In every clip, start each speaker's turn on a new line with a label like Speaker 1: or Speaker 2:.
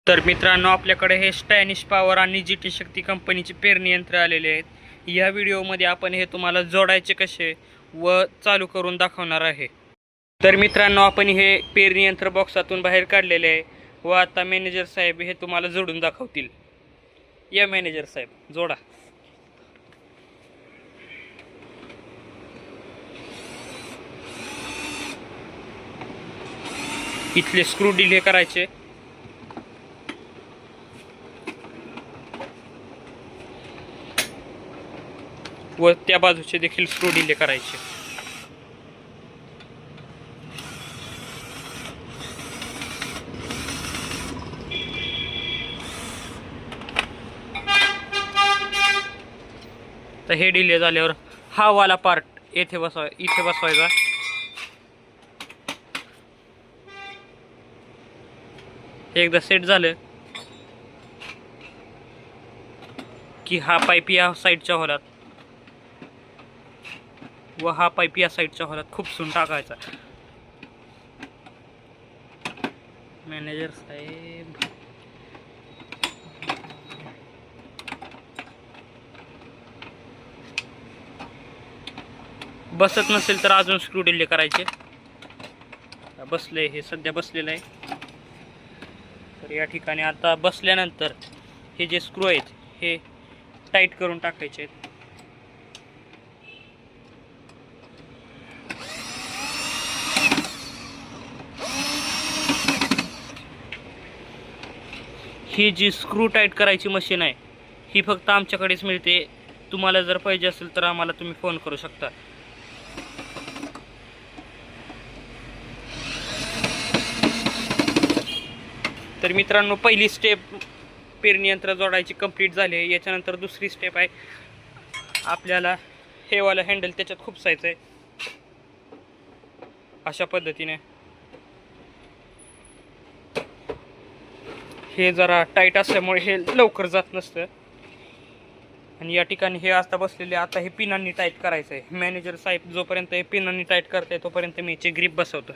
Speaker 1: तर मित्रांनो, आपल्याकडे हे स्टॅनिश पॉवर आणि जीटी शक्ती कंपनीचे पेरणी यंत्र आलेले आहेत। या व्हिडिओमध्ये आपण हे तुम्हाला जोडायचे कसे व चालू करून दाखवणार आहे। तर मित्रांनो, आपण हे पेरणी यंत्र बॉक्सातून बाहेर काढलेले आहे व आता मॅनेजर साहेब हे तुम्हाला जोडून दाखवतील। या मॅनेजर साहेब, जोडा। इथले स्क्रू डिले करायचे व त्या बाजूचे देखील स्क्रू डिले करायचे। तर हे डिले झाल्यावर हा वाला पार्ट इथे बसवायचा। एकदा सेट झालं की हा पाईप या साईडच्या होलात व हा पाईप या साईडच्या होलात खुपसून टाकायचा। मॅनेजर साहेब, बसत नसेल तर अजून स्क्रू डिले करायचे। बसले, हे सध्या बसलेलं आहे। तर या ठिकाणी आता बसल्यानंतर हे जे स्क्रू आहेत हे टाईट करून टाकायचे आहेत। ही जी स्क्रू टाईट करायची मशीन आहे ही फक्त आमच्याकडेच मिळते। तुम्हाला जर पाहिजे असेल तर आम्हाला तुम्ही फोन करू शकता। तर मित्रांनो, पहिली स्टेप पेरणी यंत्र जोडायची कंप्लीट झाली आहे। याच्यानंतर दुसरी स्टेप आहे, आपल्याला हे वाला हँडल त्याच्यात खुपसायचं आहे अशा पद्धतीने। हे जरा टाईट असल्यामुळे हे लवकर जात नसतं आणि या ठिकाणी हे आता बसलेले, आता हे पिनांनी टाईट करायचं आहे। मॅनेजर साहेब जोपर्यंत हे पिनांनी टाईट करताय तोपर्यंत मी याची ग्रिप बसवतो।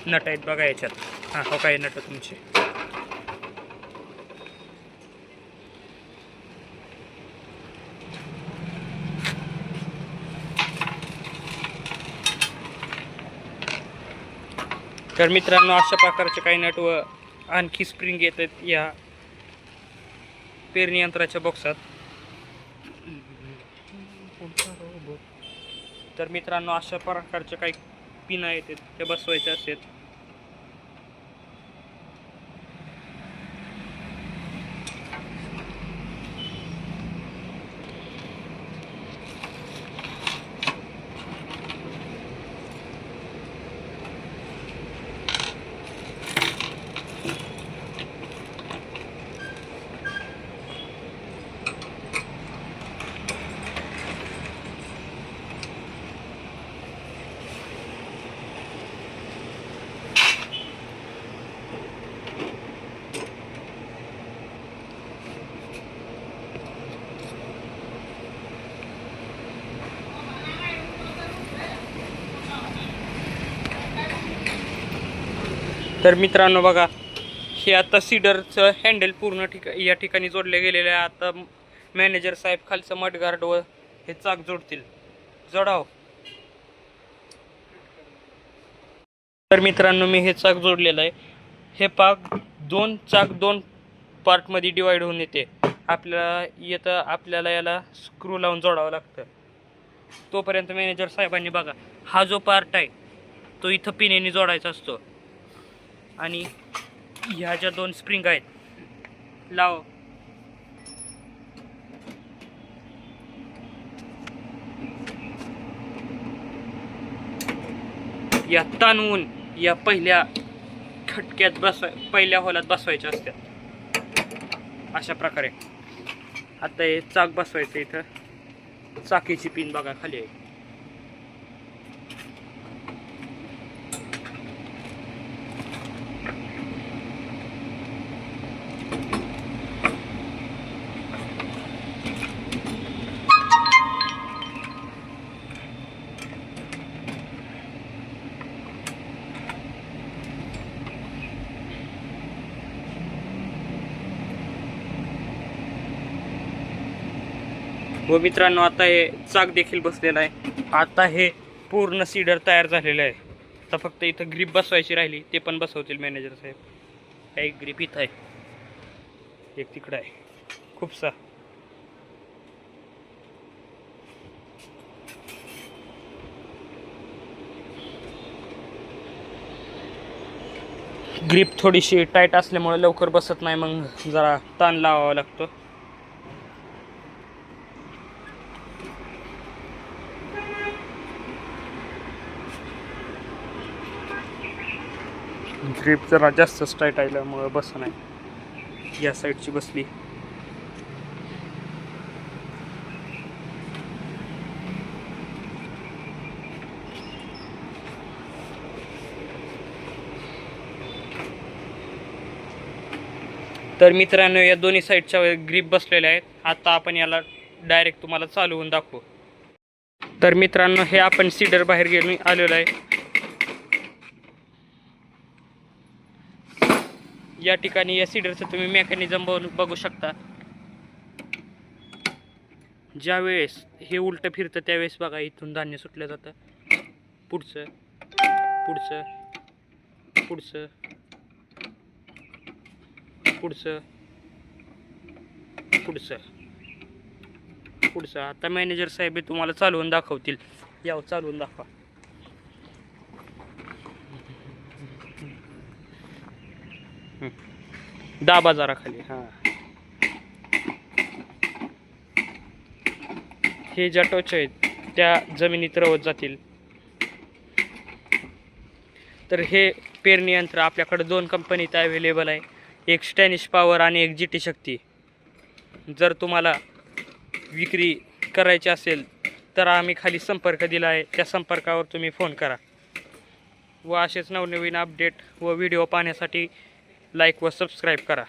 Speaker 1: नट आहेत बघा याच्यात, हां हो काय नट तुमचे। तर मित्रांनो, अशा प्रकारचे काही नट व आणखी स्प्रिंग येतात या पेरणी यंत्राच्या बॉक्सात। तर मित्रांनो, अशा प्रकारचे काही पिना येतात ते बसवायचे असतात। तर मित्रांनो बघा, हे आता सीडरचं हँडल पूर्ण या ठिकाणी जोडले गेलेले आहे। आता मॅनेजर साहेब खालचं मडगार्ड व हे चाक जोडतील। जोडाव। तर मित्रांनो, मी हे चाक जोडलेलं आहे। हे चाक दोन पार्टमध्ये डिवाइड होऊन येते। आपल्याला याला स्क्रू लावून जोडावं लागतं। तोपर्यंत मॅनेजर साहेबांनी बघा, हा जो पार्ट आहे तो इथं पिनेने जोडायचा असतो आणि ह्या ज्या दोन स्प्रिंग आहेत लाव, या ताणवून या पहिल्या खटक्यात पहिल्या होलात बसवायच्या असतात अशा प्रकारे। आता हे चाक बसवायचं, इथं चाकीची पिन बघा खाली आहे। व मित्रांनो आता हे चाक देखील बसलेलं आहे. आता हे पूर्ण सीडर तयार झालेलं आहे. आता फक्त इथं ग्रीप बसवायची राहिली, ते पण बसवतील मॅनेजर साहेब. एक ग्रीप इथं आहे, एक तिकडं आहे, खूपसा. ग्रीप थोडीशी टाईट असल्यामुळे लवकर बसत नाही, मग जरा ताण लावावा लागतो. ग्रीप जरा जास्तच टाईट आल्यामुळे बस नाही. या साईडची बसली. तर मित्रांनो या दोन्ही साईडच्या ग्रीप बसलेल्या आहेत. आता आपण याला डायरेक्ट तुम्हाला चालवून दाखवू. तर मित्रांनो हे आपण सीडर बाहेर घेऊन आलेलो आहे. या ठिकाणी या सीडरचं तुम्ही मेकॅनिझम बघू शकता. ज्या वेळेस हे उलटं फिरतं त्यावेळेस बघा इथून धान्य सुटलं जातं. पुढचं पुढचं पुढचं पुढचं पुढचं पुढचं. आता मॅनेजर साहेब तुम्हाला चालवून दाखवतील. याव चालवून दाखवा. दाबा जरा खाली. हां हे ज्या टोच आहेत त्या जमिनीत रवत जातील. तर हे पेरणी यंत्र आपल्याकडे 2 कंपनीत अवेलेबल आहे, एक स्टॅनिश पॉवर आणि एक GT शक्ती. जर तुम्हाला विक्री करायची असेल तर आम्ही खाली संपर्क दिला आहे, त्या संपर्कावर तुम्ही फोन करा. व असेच नवनवीन अपडेट व व्हिडिओ पाहण्यासाठी लाईक व सबस्क्राईब करा.